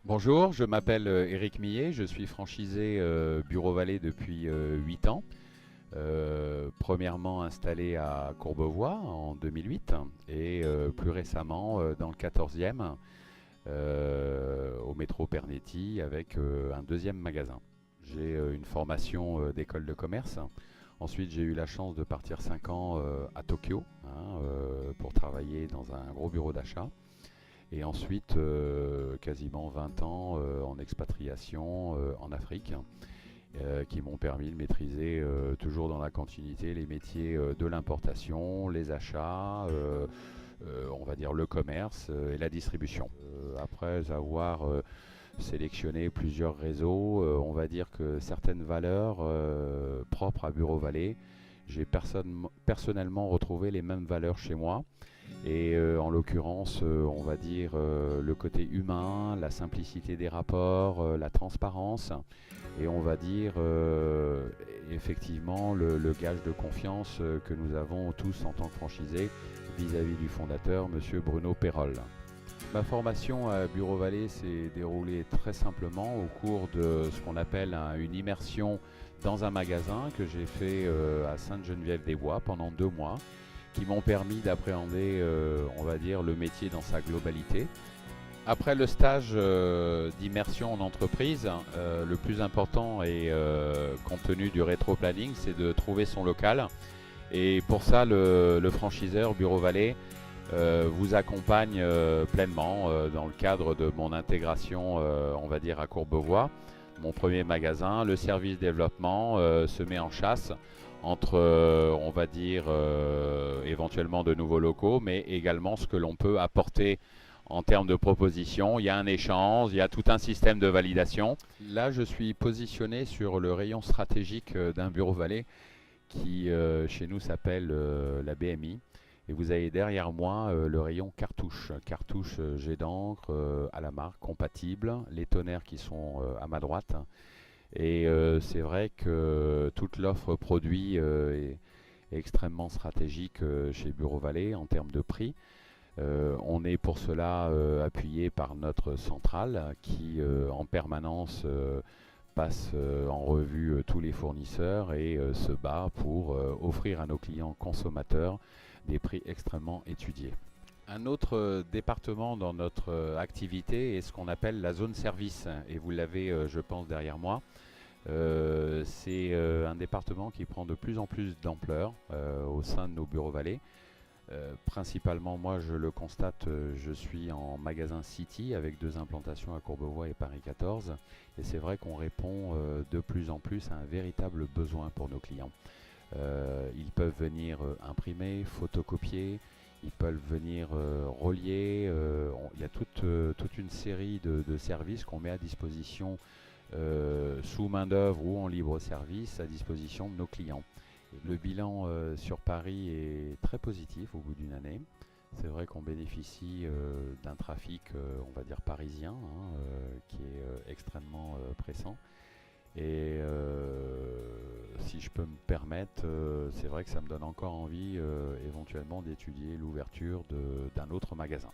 Bonjour, je m'appelle Éric Millet, je suis franchisé Bureau Vallée depuis 8 ans. Premièrement installé à Courbevoie en 2008 et plus récemment dans le 14e au métro Pernetti avec un deuxième magasin. J'ai une formation d'école de commerce. Ensuite, j'ai eu la chance de partir 5 ans à Tokyo pour travailler dans un gros bureau d'achat. Et ensuite, quasiment 20 ans en expatriation en Afrique, qui m'ont permis de maîtriser toujours dans la continuité les métiers de l'importation, les achats, on va dire le commerce et la distribution. Après avoir sélectionné plusieurs réseaux, on va dire que certaines valeurs propres à Bureau Vallée, j'ai personnellement retrouvé les mêmes valeurs chez moi. Et en l'occurrence, on va dire le côté humain, la simplicité des rapports, la transparence, et on va dire effectivement le gage de confiance que nous avons tous en tant que franchisés vis-à-vis du fondateur, Monsieur Bruno Perrol. Ma formation à Bureau Vallée s'est déroulée très simplement au cours de ce qu'on appelle une immersion dans un magasin que j'ai fait à Sainte-Geneviève-des-Bois pendant 2 mois, qui m'ont permis d'appréhender, on va dire, le métier dans sa globalité. Après le stage d'immersion en entreprise, le plus important et compte tenu du rétro-planning, c'est de trouver son local. Et pour ça, le franchiseur Bureau Vallée vous accompagne pleinement dans le cadre de mon intégration, on va dire, à Courbevoie. Mon premier magasin, le service développement se met en chasse entre, on va dire, éventuellement de nouveaux locaux, mais également ce que l'on peut apporter en termes de propositions. Il y a un échange, il y a tout un système de validation. Là, je suis positionné sur le rayon stratégique d'un Bureau Vallée qui, chez nous, s'appelle la BMI. Et vous avez derrière moi le rayon cartouche. Cartouche jet d'encre à la marque, compatible. Les tonnerres qui sont à ma droite. Et c'est vrai que toute l'offre produit est extrêmement stratégique chez Bureau Vallée en termes de prix. On est pour cela appuyé par notre centrale qui en permanence passe en revue tous les fournisseurs et se bat pour offrir à nos clients consommateurs des prix extrêmement étudiés. Un autre département dans notre activité est ce qu'on appelle la zone service, et vous l'avez, je pense, derrière moi. C'est un département qui prend de plus en plus d'ampleur au sein de nos bureaux Vallée. Principalement, moi, je le constate, je suis en magasin City avec 2 implantations à Courbevoie et Paris 14. Et c'est vrai qu'on répond de plus en plus à un véritable besoin pour nos clients. Ils peuvent venir imprimer, photocopier, ils peuvent venir relier. Il y a toute une série de services qu'on met à disposition sous main-d'œuvre ou en libre service à disposition de nos clients. Le bilan sur Paris est très positif au bout d'une année. C'est vrai qu'on bénéficie d'un trafic, on va dire parisien, qui est extrêmement pressant. Et si je peux me permettre, c'est vrai que ça me donne encore envie éventuellement d'étudier l'ouverture d'un autre magasin.